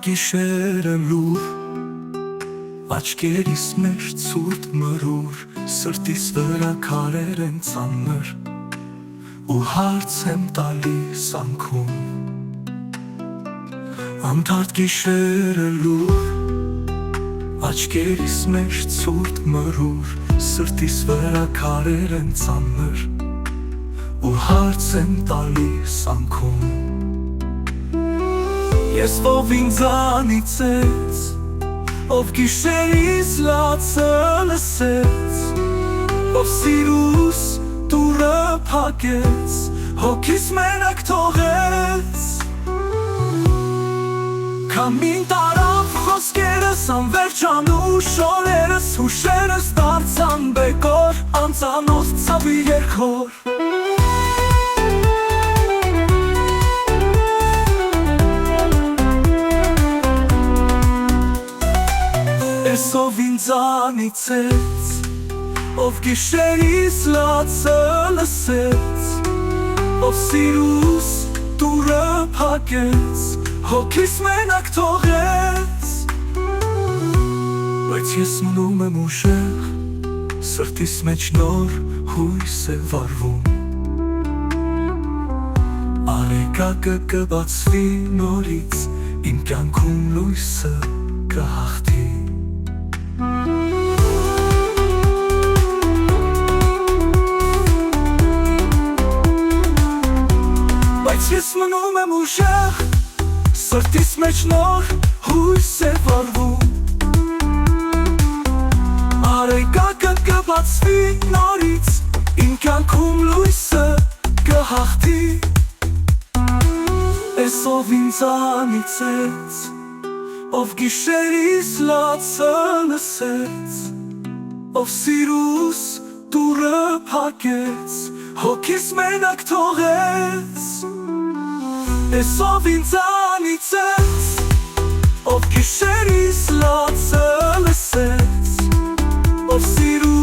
գիշերը լուր, աչքերիս մեջ ցուրտ մրուր, սրտիս վրա քարեր են ծանր, ու հարց եմ տալիս անքում։ Անդարդ գիշերը լուր, աչքերիս մեջ ցուրտ մրուր, սրտիս վրա քարեր են ծանր, ու հարց եմ տալիս անքում։ Ես ով ինձանիցեց, ով գիշերիս լացը լսեց, ով սիրուս դուրը փակեց, հոգիս մենակ թողեց։ Քամին տարավ խոսքերս անվերջանուշ օրերս, հուշերս դարձան բեկոր, անծանոթ ցավի երգոր։ Ես ով ինձանիցեց, ով գիշերիս լացը լսեց, ով սիրուս դուրը փակեց, հոգիս մենակ թողեց։ Բայց ես մնում եմ ուժեղ, սրտիս մեջ նոր հույս է վառվում, արեգակը կբացվի նորից, իմ կյանքում լույսը կհաղթի։ Բայց ես մնում եմ ուժեղ, սրտիս մեջ նոր հույս է վառվում, արեգակը կբացվի նորից, իմ կյանքում լույսը կհաղթի։ Ես ով ինձանիցեց, ով գիշերիս լացը լսեց, ով սիրուս դուրը փակեց, հոգիս մենակ թողեց։ Ես ով ինձանիցեց, ով գիշերիս լացը լսեց, ով սիրուս